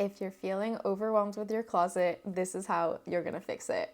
if you're feeling overwhelmed with your closet, this is how you're gonna fix it.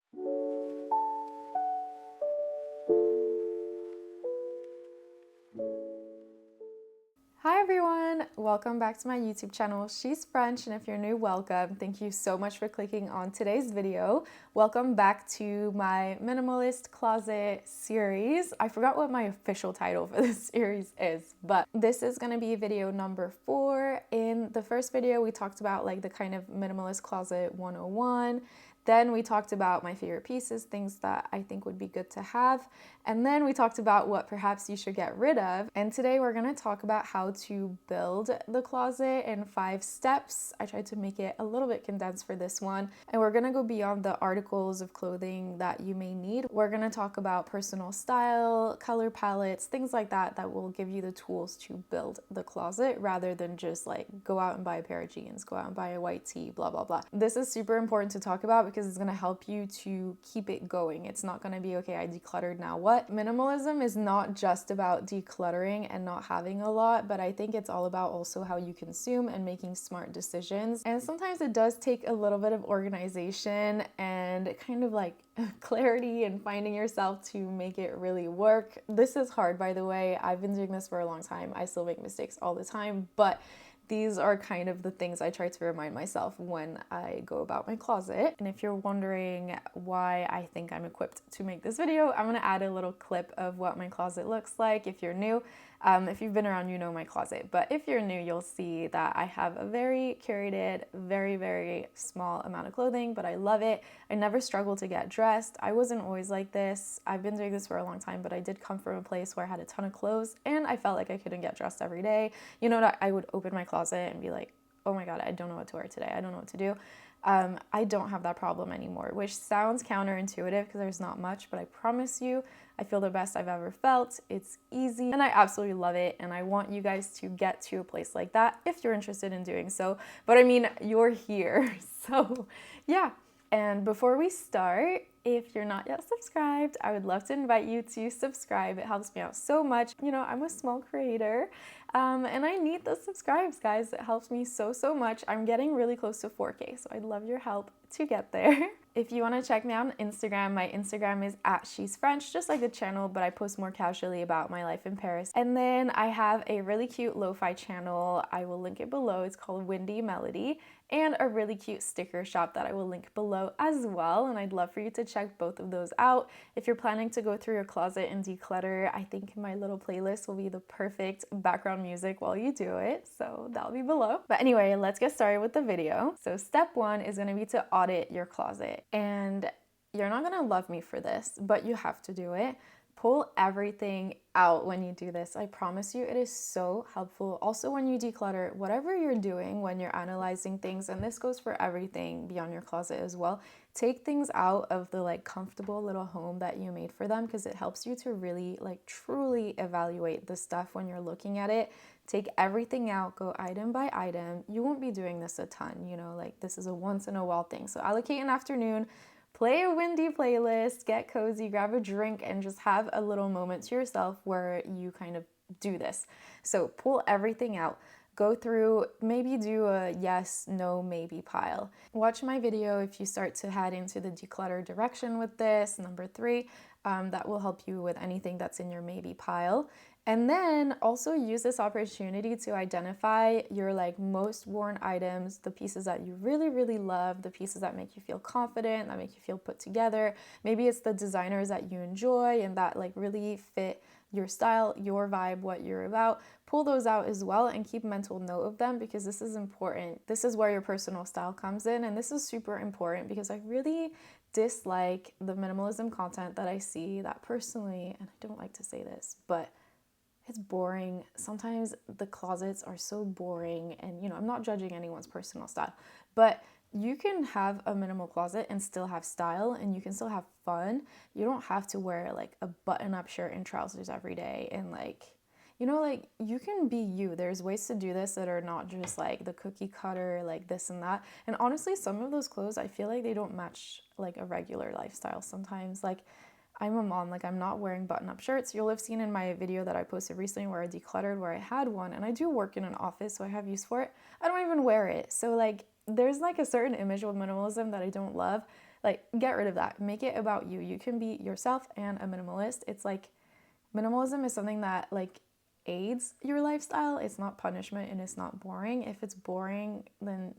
Hi everyone, welcome back to my YouTube channel, She's French, and if you're new, welcome. Thank you so much for clicking on today's video. Welcome back to my Minimalist Closet series. I forgot what my official title for this series is, but this is gonna be video number 4. In the first video, we talked about like the kind of Minimalist Closet 101. Then we talked about my favorite pieces, things that I think would be good to have. And then we talked about what perhaps you should get rid of. And today we're gonna talk about how to build the closet in 5 steps. I tried to make it a little bit condensed for this one. And we're gonna go beyond the articles of clothing that you may need. We're gonna talk about personal style, color palettes, things like that that will give you the tools to build the closet rather than just like go out and buy a pair of jeans, go out and buy a white tee, blah, blah, blah. This is super important to talk about because it's gonna help you to keep it going. It's not gonna be, okay, I decluttered, now what? Minimalism is not just about decluttering and not having a lot, but I think it's all about also how you consume and making smart decisions. And sometimes it does take a little bit of organization and kind of like clarity and finding yourself to make it really work. This is hard, by the way. I've been doing this for a long time. I still make mistakes all the time, but these are kind of the things I try to remind myself when I go about my closet. And if you're wondering why I think I'm equipped to make this video, I'm gonna add a little clip of what my closet looks like if you're new. If you've been around, you know my closet, but if you're new, you'll see that I have a very curated, very, very small amount of clothing, but I love it. I never struggle to get dressed. I wasn't always like this. I've been doing this for a long time, but I did come from a place where I had a ton of clothes and I felt like I couldn't get dressed every day. You know, I would open my closet and be like, oh my God, I don't know what to wear today. I don't know what to do. I don't have that problem anymore, which sounds counterintuitive because there's not much, but I promise you, I feel the best I've ever felt. It's easy and I absolutely love it. And I want you guys to get to a place like that if you're interested in doing so. But I mean, you're here. So yeah. And before we start, if you're not yet subscribed, I would love to invite you to subscribe. It helps me out so much. You know, I'm a small creator and I need the subscribes, guys. It helps me so much. I'm getting really close to 4K, so I'd love your help to get there. If you want to check me out on Instagram, my Instagram is @shesfrench, just like the channel, but I post more casually about my life in Paris. And then I have a really cute lo-fi channel. I will link it below. It's called Windy Melody, and a really cute sticker shop that I will link below as well. And I'd love for you to check both of those out. If you're planning to go through your closet and declutter, I think my little playlist will be the perfect background music while you do it. So that'll be below. But anyway, let's get started with the video. So step 1 is going to be to audit your closet. And you're not going to love me for this, but you have to do it. Pull everything out when you do this. I promise you, it is so helpful. Also, when you declutter, whatever you're doing, when you're analyzing things, and this goes for everything beyond your closet as well, take things out of the like comfortable little home that you made for them, because it helps you to really like truly evaluate the stuff when you're looking at it. Take everything out, go item by item. You won't be doing this a ton, you know, like this is a once in a while thing. So allocate an afternoon, play a windy playlist, get cozy, grab a drink, and just have a little moment to yourself where you kind of do this. So pull everything out. Go through, maybe do a yes, no, maybe pile. Watch my video if you start to head into the declutter direction with this, number 3. That will help you with anything that's in your maybe pile. And then also use this opportunity to identify your like most worn items, the pieces that you really, really love, the pieces that make you feel confident, that make you feel put together. Maybe it's the designers that you enjoy and that like really fit your style, your vibe, what you're about. Pull those out as well and keep mental note of them, because this is important. This is where your personal style comes in, and this is super important because I really dislike the minimalism content that I see that personally, and I don't like to say this, but it's boring. Sometimes the closets are so boring, and you know, I'm not judging anyone's personal style, but you can have a minimal closet and still have style, and you can still have fun. You don't have to wear like a button-up shirt and trousers every day, and like, you know, like you can be you. There's ways to do this that are not just like the cookie cutter, like this and that. And honestly, some of those clothes, I feel like they don't match like a regular lifestyle sometimes. Like, I'm a mom, like I'm not wearing button-up shirts. You'll have seen in my video that I posted recently where I decluttered, where I had one, and I do work in an office, so I have use for it. I don't even wear it. So like, there's like a certain image of minimalism that I don't love. Like, get rid of that. Make it about you. You can be yourself and a minimalist. It's like minimalism is something that like aids your lifestyle. It's not punishment and it's not boring. If it's boring, then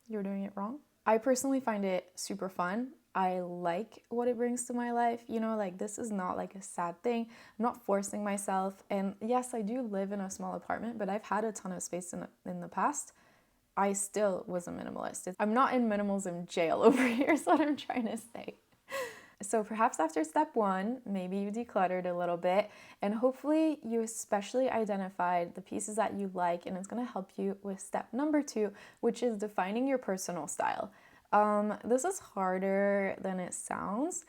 you're doing it wrong. I personally find it super fun. I like what it brings to my life. You know, like this is not like a sad thing. I'm not forcing myself. And yes, I do live in a small apartment, but I've had a ton of space in the past. I still was a minimalist. I'm not in minimalism jail over here, is what I'm trying to say. So perhaps after step 1, maybe you decluttered a little bit, and hopefully you especially identified the pieces that you like, and it's going to help you with step number 2, which is defining your personal style. This is harder than it sounds.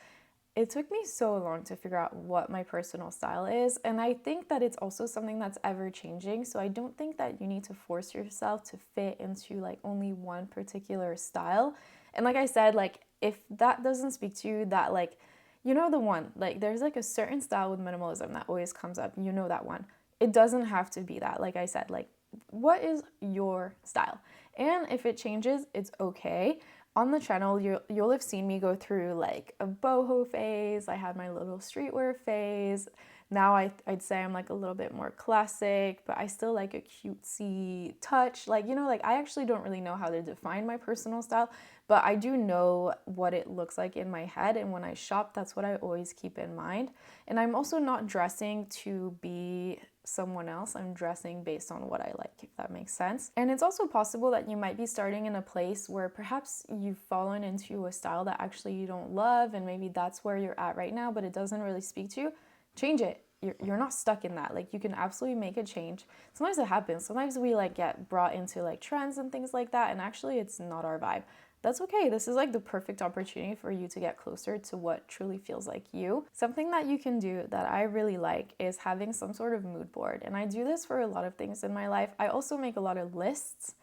It took me so long to figure out what my personal style is, and I think that it's also something that's ever changing, so I don't think that you need to force yourself to fit into like only one particular style. And like I said, like if that doesn't speak to you, that like, you know, the one, like there's like a certain style with minimalism that always comes up, you know that one. It doesn't have to be that. Like I said, like what is your style? And if it changes, it's okay. On the channel, you'll have seen me go through like a boho phase. I had my little streetwear phase. Now I'd say I'm like a little bit more classic, but I still like a cutesy touch. Like, you know, like I actually don't really know how to define my personal style, but I do know what it looks like in my head. And when I shop, that's what I always keep in mind. And I'm also not dressing to be someone else. I'm dressing based on what I like, if that makes sense. And it's also possible that you might be starting in a place where perhaps you've fallen into a style that actually you don't love, and maybe that's where you're at right now, but it doesn't really speak to you. Change it. You're not stuck in that. Like, you can absolutely make a change. Sometimes it happens. Sometimes we like get brought into like trends and things like that, and actually it's not our vibe. That's okay. This is like the perfect opportunity for you to get closer to what truly feels like you. Something that you can do that I really like is having some sort of mood board. And I do this for a lot of things in my life. I also make a lot of lists.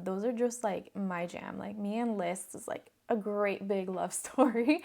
Those are just like my jam. Like, me and lists is like a great big love story.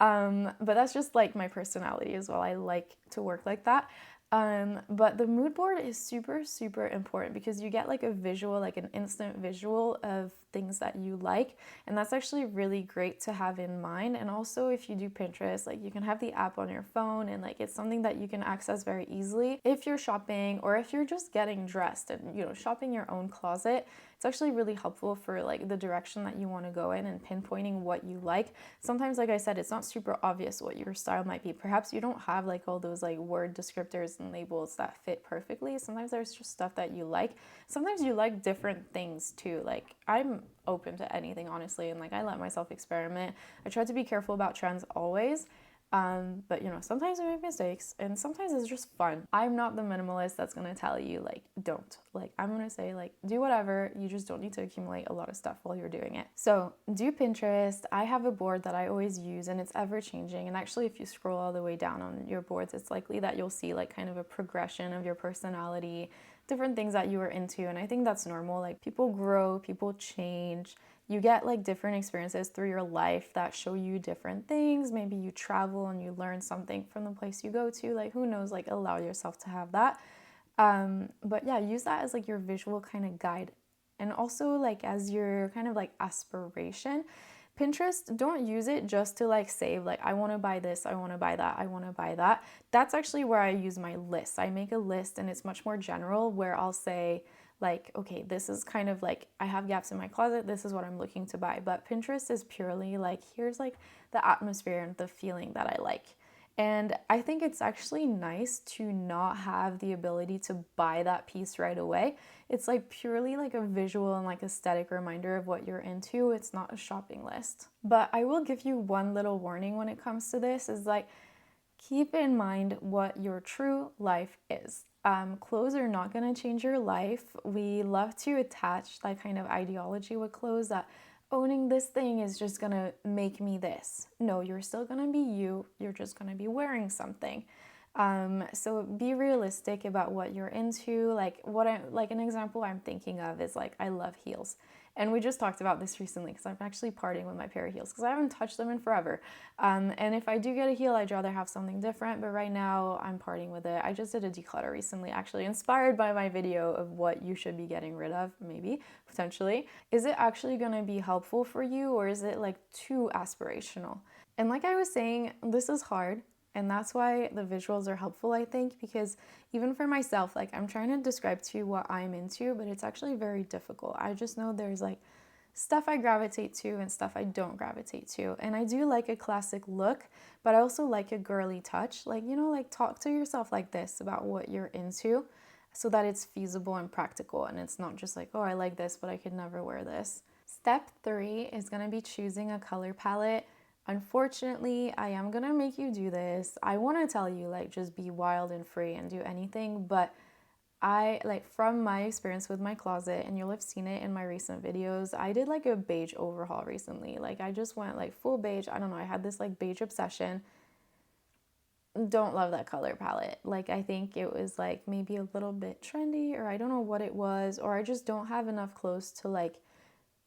But that's just like my personality as well. I like to work like that. But the mood board is super, super important because you get like a visual, like an instant visual of things that you like. And that's actually really great to have in mind. And also, if you do Pinterest, like you can have the app on your phone, and like it's something that you can access very easily if you're shopping, or if you're just getting dressed and, you know, shopping your own closet. It's actually really helpful for like the direction that you want to go in and pinpointing what you like. Sometimes, like I said, it's not super obvious what your style might be. Perhaps you don't have like all those like word descriptors and labels that fit perfectly. Sometimes there's just stuff that you like. Sometimes you like different things too. Like, I'm open to anything, honestly, and like I let myself experiment. I try to be careful about trends always. But you know, sometimes we make mistakes, and sometimes it's just fun. I'm not the minimalist that's gonna tell you like don't. Like, I'm gonna say like do whatever, you just don't need to accumulate a lot of stuff while you're doing it. So do Pinterest. I have a board that I always use, and it's ever changing. And actually, if you scroll all the way down on your boards, it's likely that you'll see like kind of a progression of your personality, different things that you were into. And I think that's normal. Like, people grow, people change. You get like different experiences through your life that show you different things. Maybe you travel and you learn something from the place you go to. Like, who knows, like allow yourself to have that. But yeah, use that as like your visual kind of guide. And also like as your kind of like aspiration. Pinterest, don't use it just to like save, like I want to buy this, I want to buy that, I want to buy that. That's actually where I use my list. I make a list, and it's much more general, where I'll say like, okay, this is kind of like, I have gaps in my closet, this is what I'm looking to buy. But Pinterest is purely like, here's like the atmosphere and the feeling that I like. And I think it's actually nice to not have the ability to buy that piece right away. It's like purely like a visual and like aesthetic reminder of what you're into. It's not a shopping list. But I will give you one little warning when it comes to this, is like, keep in mind what your true life is. Clothes are not going to change your life. We love to attach that kind of ideology with clothes, that owning this thing is just going to make me this. No, you're still going to be you. You're just going to be wearing something. So be realistic about what you're into. Like, an example I'm thinking of is like, I love heels. And we just talked about this recently because I'm actually parting with my pair of heels because I haven't touched them in forever. And if I do get a heel, I'd rather have something different, but right now I'm parting with it. I just did a declutter recently, actually inspired by my video of what you should be getting rid of, maybe, potentially. Is it actually gonna be helpful for you, or is it like too aspirational? And like I was saying, this is hard. And that's why the visuals are helpful, I think, because even for myself, like I'm trying to describe to you what I'm into, but it's actually very difficult. I just know there's like stuff I gravitate to and stuff I don't gravitate to. And I do like a classic look, but I also like a girly touch. Like, you know, like talk to yourself like this about what you're into so that it's feasible and practical. And it's not just like, oh, I like this, but I could never wear this. Step 3 is going to be choosing a color palette. Unfortunately, I am gonna make you do this. I want to tell you, like, just be wild and free and do anything, but I, like, from my experience with my closet, and you'll have seen it in my recent videos, I did like a beige overhaul recently. Like, I just went like full beige. I don't know, I had this like beige obsession. Don't love that color palette. Like, I think it was like maybe a little bit trendy, or I don't know what it was, or I just don't have enough clothes to like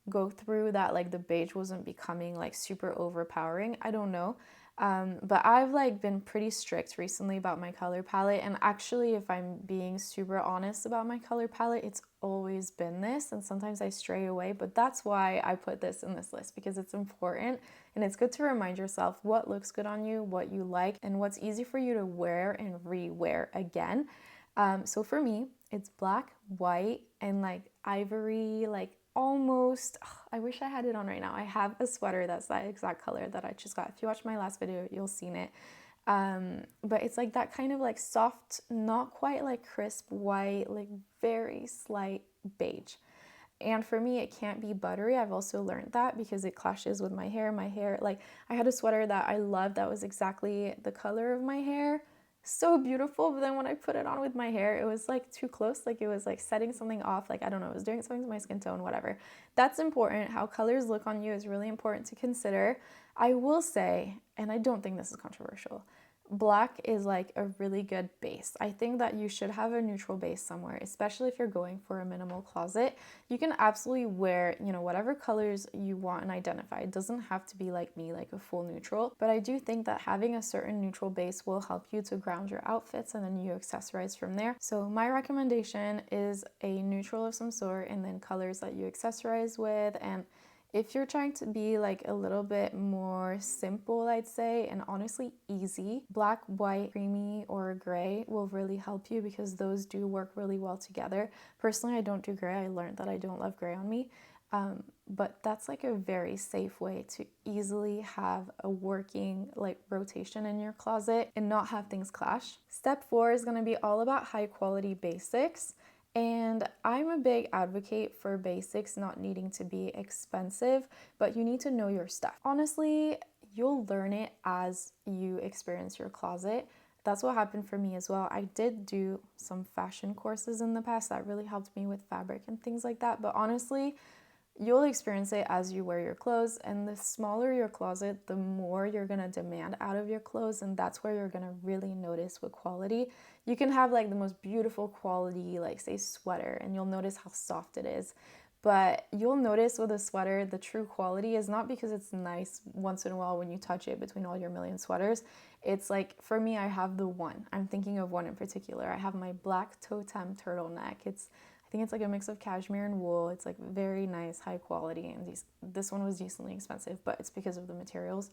go through that. Like the beige wasn't becoming like super overpowering. I don't know. But I've like been pretty strict recently about my color palette, and actually, if I'm being super honest about my color palette, it's always been this, and sometimes I stray away, but that's why I put this in this list, because it's important and it's good to remind yourself what looks good on you, what you like, and what's easy for you to wear and re-wear again. So for me, it's black, white, and like ivory, like almost, I wish I had it on right now. I have a sweater that's that exact color that I just got. If you watch my last video, you'll seen it. But it's like that kind of like soft, not quite like crisp white, like very slight beige. And for me, it can't be buttery. I've also learned that because it clashes with my hair. My hair, like I had a sweater that I loved that was exactly the color of my hair. So beautiful, but then when I put it on with my hair, it was like too close. Like it was like setting something off. Like, I don't know, it was doing something to my skin tone, whatever. That's important. How colors look on you is really important to consider. I will say, and I don't think this is controversial, black is like a really good base. I think that you should have a neutral base somewhere, especially if you're going for a minimal closet. You can absolutely wear, you know, whatever colors you want and identify. It doesn't have to be like me, like a full neutral, but I do think that having a certain neutral base will help you to ground your outfits, and then you accessorize from there. So my recommendation is a neutral of some sort, and then colors that you accessorize with. And if you're trying to be like a little bit more simple, I'd say, and honestly easy, black, white, creamy, or gray will really help you, because those do work really well together. Personally, I don't do gray. I learned that I don't love gray on me. But that's like a very safe way to easily have a working like rotation in your closet and not have things clash. Step 4 is going to be all about high quality basics. And I'm a big advocate for basics not needing to be expensive, but you need to know your stuff. Honestly, you'll learn it as you experience your closet. That's what happened for me as well. I did do some fashion courses in the past that really helped me with fabric and things like that. But honestly, you'll experience it as you wear your clothes, and the smaller your closet, the more you're gonna demand out of your clothes, and that's where you're gonna really notice with quality. You can have like the most beautiful quality, like say sweater, and you'll notice how soft it is. But you'll notice with a sweater, the true quality is not because it's nice once in a while when you touch it between all your million sweaters. It's like, for me, I have the one. I'm thinking of one in particular. I have my black totem turtleneck. I think it's like a mix of cashmere and wool. It's like very nice, high quality, and this one was decently expensive, but it's because of the materials.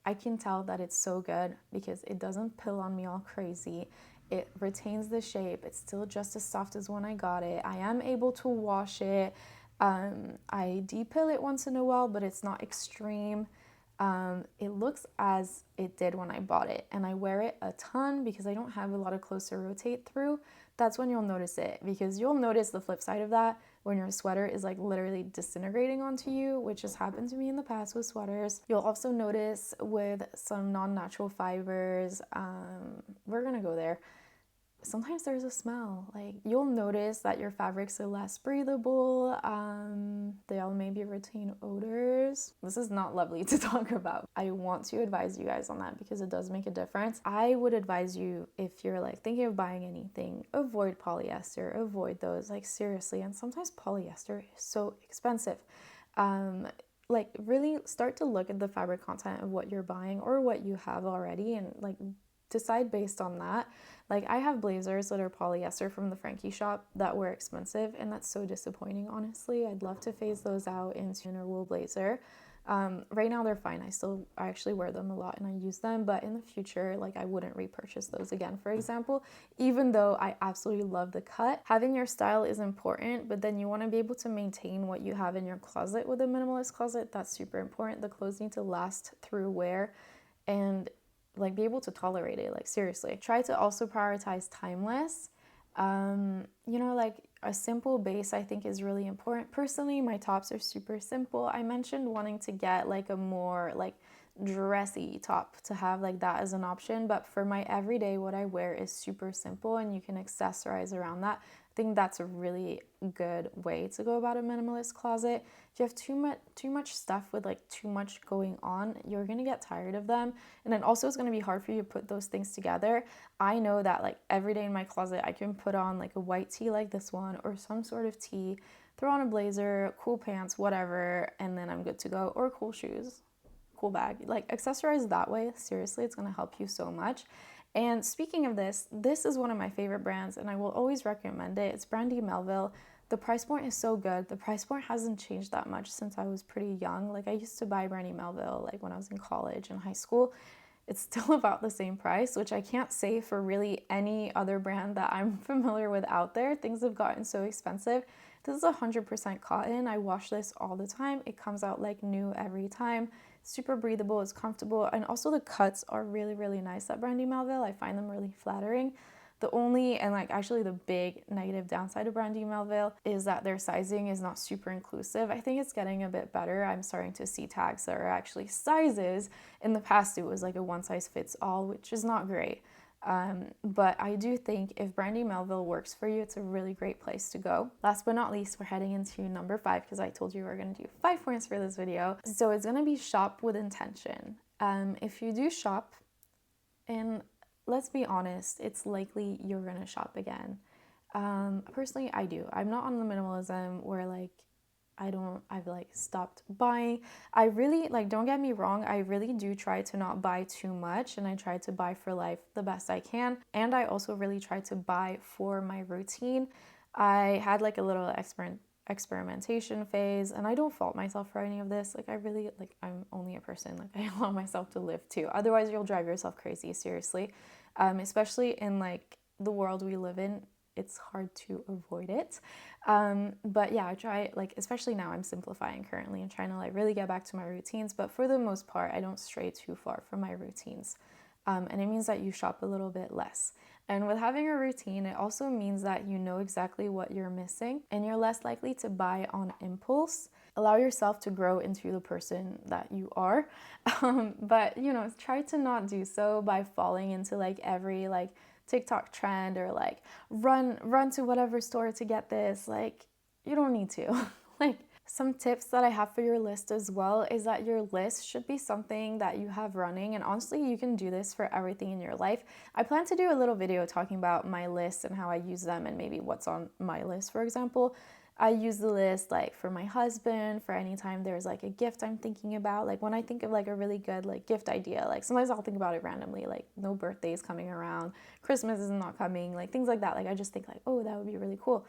I can tell that it's so good because it doesn't pill on me all crazy. It retains the shape. It's still just as soft as when I got it. I am able to wash it. I depill it once in a while, but it's not extreme. It looks as it did when I bought it, and I wear it a ton because I don't have a lot of clothes to rotate through. That's when you'll notice it, because you'll notice the flip side of that when your sweater is like literally disintegrating onto you, which has happened to me in the past with sweaters. You'll also notice with some non-natural fibers, we're gonna go there. Sometimes there's a smell. Like, you'll notice that your fabrics are less breathable. They I'll maybe retain odors. This is not lovely to talk about. I want to advise you guys on that because it does make a difference. I would advise you, if you're like thinking of buying anything, avoid polyester, avoid those, like seriously. And sometimes polyester is so expensive. Like really start to look at the fabric content of what you're buying or what you have already, and like decide based on that. Like I have blazers that are polyester from the Frankie shop that were expensive, and that's so disappointing, honestly. I'd love to phase those out into a wool blazer. Right now they're fine. I actually wear them a lot and I use them, but in the future, like I wouldn't repurchase those again, for example, even though I absolutely love the cut. Having your style is important, but then you want to be able to maintain what you have in your closet with a minimalist closet. That's super important. The clothes need to last through wear and like be able to tolerate it. Like seriously, try to also prioritize timeless. You know, like a simple base I think is really important. Personally, my tops are super simple. I mentioned wanting to get like a more like dressy top to have like that as an option, but for my everyday, what I wear is super simple and you can accessorize around that. I think that's a really good way to go about a minimalist closet. If you have too much stuff with like too much going on, you're gonna get tired of them, and then also it's gonna be hard for you to put those things together. I know that like every day in my closet I can put on like a white tee like this one or some sort of tee, throw on a blazer, cool pants, whatever, and then I'm good to go. Or cool shoes, cool bag. Like accessorize that way. Seriously, it's gonna help you so much. And speaking of this is one of my favorite brands and I will always recommend it. It's Brandy Melville. The price point is so good. The price point hasn't changed that much since I was pretty young. Like I used to buy Brandy Melville like when I was in college and high school. It's still about the same price, which I can't say for really any other brand that I'm familiar with out there. Things have gotten so expensive. This is 100% cotton. I wash this all the time. It comes out like new every time. Super breathable, it's comfortable, and also the cuts are really, really nice at Brandy Melville. I find them really flattering. The only, and like actually the big negative downside of Brandy Melville is that their sizing is not super inclusive. I think it's getting a bit better. I'm starting to see tags that are actually sizes. In the past, it was like a one size fits all, which is not great. But I do think if Brandy Melville works for you, it's a really great place to go. Last but not least, we're heading into number 5 because I told you we're going to do 5 points for this video. So it's going to be shop with intention. If you do shop, and let's be honest, it's likely you're going to shop again. Personally, I do. I'm not on the minimalism where like I've like stopped buying. I really, like, don't get me wrong, I really do try to not buy too much and I try to buy for life the best I can. And I also really try to buy for my routine. I had like a little experimentation phase and I don't fault myself for any of this. Like I really, like I'm only a person, like I allow myself to live too. Otherwise you'll drive yourself crazy, seriously. Especially in like the world we live in, it's hard to avoid it. But yeah, I try, like, especially now I'm simplifying currently and trying to like really get back to my routines. But for the most part, I don't stray too far from my routines. And it means that you shop a little bit less. And with having a routine, it also means that you know exactly what you're missing and you're less likely to buy on impulse. Allow yourself to grow into the person that you are. But, you know, try to not do so by falling into like every like TikTok trend or like run to whatever store to get this. Like you don't need to. Like some tips that I have for your list as well is that your list should be something that you have running, and honestly you can do this for everything in your life. I plan to do a little video talking about my list and how I use them and maybe what's on my list. For example, I use the list like for my husband, for any time there's like a gift I'm thinking about. Like when I think of like a really good like gift idea, like sometimes I'll think about it randomly, like no birthdays coming around, Christmas is not coming, like things like that. Like I just think like, oh, that would be really cool.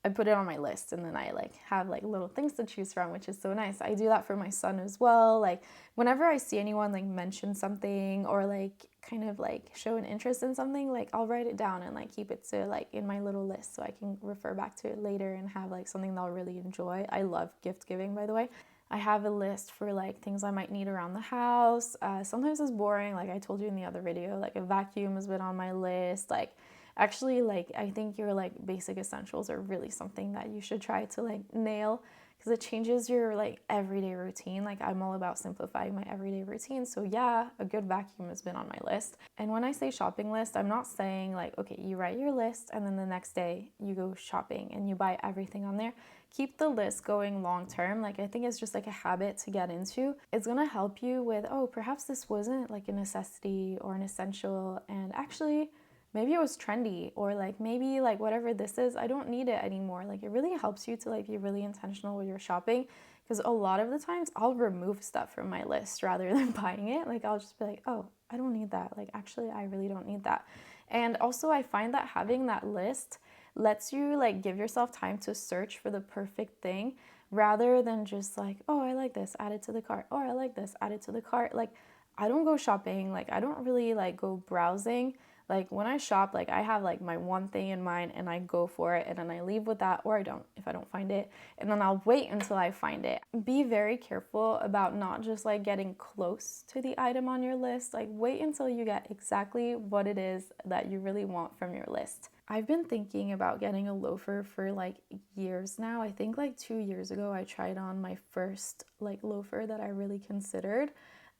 I put it on my list and then I like have like little things to choose from, which is so nice. I do that for my son as well. Like whenever I see anyone like mention something or like kind of like show an interest in something, like I'll write it down and like keep it to like in my little list so I can refer back to it later and have like something that I'll really enjoy. I love gift giving, by the way. I have a list for like things I might need around the house. Sometimes it's boring, like I told you in the other video, like a vacuum has been on my list. Like actually, like I think your like basic essentials are really something that you should try to like nail because it changes your like everyday routine. Like I'm all about simplifying my everyday routine. So yeah, a good vacuum has been on my list. And when I say shopping list, I'm not saying like, okay, you write your list and then the next day you go shopping and you buy everything on there. keep the list going long term. Like, I think it's just like a habit to get into. It's gonna help you with, oh, perhaps this wasn't like a necessity or an essential, and actually maybe it was trendy, or like maybe like whatever this is, I don't need it anymore. Like, it really helps you to like be really intentional with your shopping, because a lot of the times I'll remove stuff from my list rather than buying it. Like, I'll just be like, oh, I don't need that. Like, actually, I really don't need that. And also, I find that having that list lets you like give yourself time to search for the perfect thing, rather than just like, oh, I like this, add it to the cart. Oh, I like this, add it to the cart. Like, I don't go shopping. Like, I don't really like go browsing. Like, when I shop, like, I have like my one thing in mind and I go for it, and then I leave with that, or I don't if I don't find it, and then I'll wait until I find it. Be very careful about not just like getting close to the item on your list. Like, wait until you get exactly what it is that you really want from your list. I've been thinking about getting a loafer for like years now. I think like 2 years ago I tried on my first like loafer that I really considered,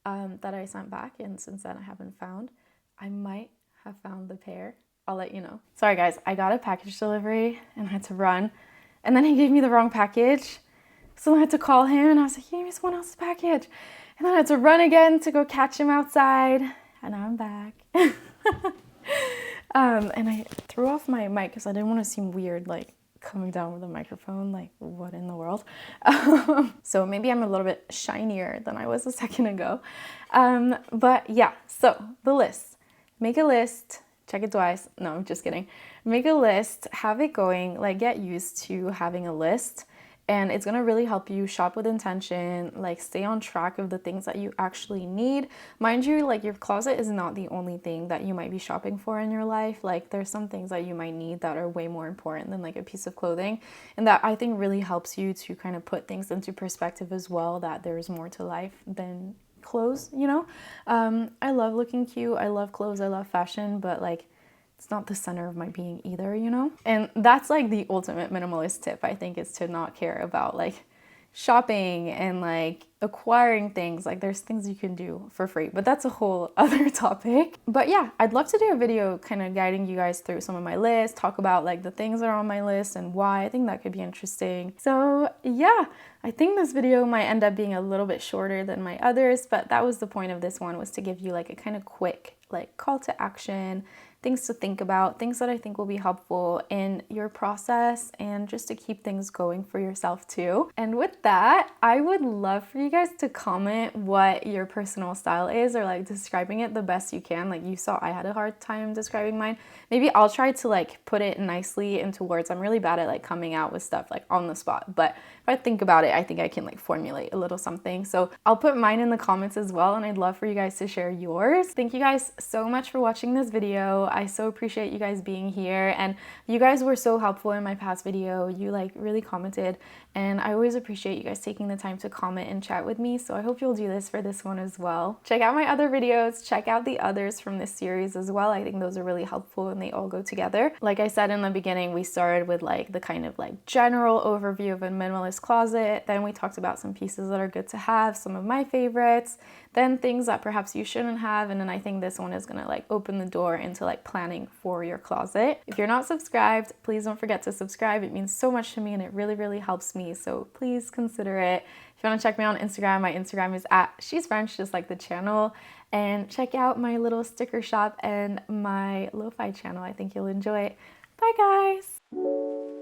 that I sent back, and since then I haven't found. I might have found the pair. I'll let you know. Sorry guys, I got a package delivery and I had to run, and then he gave me the wrong package. So I had to call him and I was like, he gave me someone else's package. And then I had to run again to go catch him outside, and now I'm back. And I threw off my mic because I didn't want to seem weird, like coming down with a microphone, like what in the world. So maybe I'm a little bit shinier than I was a second ago. But yeah, so the list. Make a list, check it twice. No, I'm just kidding. Make a list, have it going, like get used to having a list, and it's gonna really help you shop with intention, like stay on track of the things that you actually need. Mind you, like your closet is not the only thing that you might be shopping for in your life. Like there's some things that you might need that are way more important than like a piece of clothing, and that I think really helps you to kind of put things into perspective as well, that there's more to life than clothes, you know? I love looking cute, I love clothes, I love fashion, but like it's not the center of my being either, you know? And that's like the ultimate minimalist tip, I think, is to not care about like shopping and like acquiring things. Like there's things you can do for free, but that's a whole other topic. But yeah, I'd love to do a video kind of guiding you guys through some of my lists, talk about like the things that are on my list and why. I think that could be interesting. So yeah, I think this video might end up being a little bit shorter than my others, but that was the point of this one, was to give you like a kind of quick like call to action, things to think about, things that I think will be helpful in your process, and just to keep things going for yourself too. And with that, I would love for you guys to comment what your personal style is, or like describing it the best you can. Like you saw I had a hard time describing mine. Maybe I'll try to like put it nicely into words. I'm really bad at like coming out with stuff like on the spot, but if I think about it, I think I can like formulate a little something. So I'll put mine in the comments as well, and I'd love for you guys to share yours. Thank you guys so much for watching this video. I so appreciate you guys being here, and you guys were so helpful in my past video. You like really commented, and I always appreciate you guys taking the time to comment and chat with me, so I hope you'll do this for this one as well. Check out my other videos, check out the others from this series as well. I think those are really helpful and they all go together. Like I said in the beginning, we started with like the kind of like general overview of a minimalist closet, then we talked about some pieces that are good to have, some of my favorites, then things that perhaps you shouldn't have, and then I think this one is gonna like open the door into like planning for your closet. If you're not subscribed, please don't forget to subscribe. It means so much to me and it really, really helps me, so please consider it. If you want to check me out on Instagram, my Instagram is at shesfrench, just like the channel, and check out my little sticker shop and my lo-fi channel. I think you'll enjoy it. Bye guys!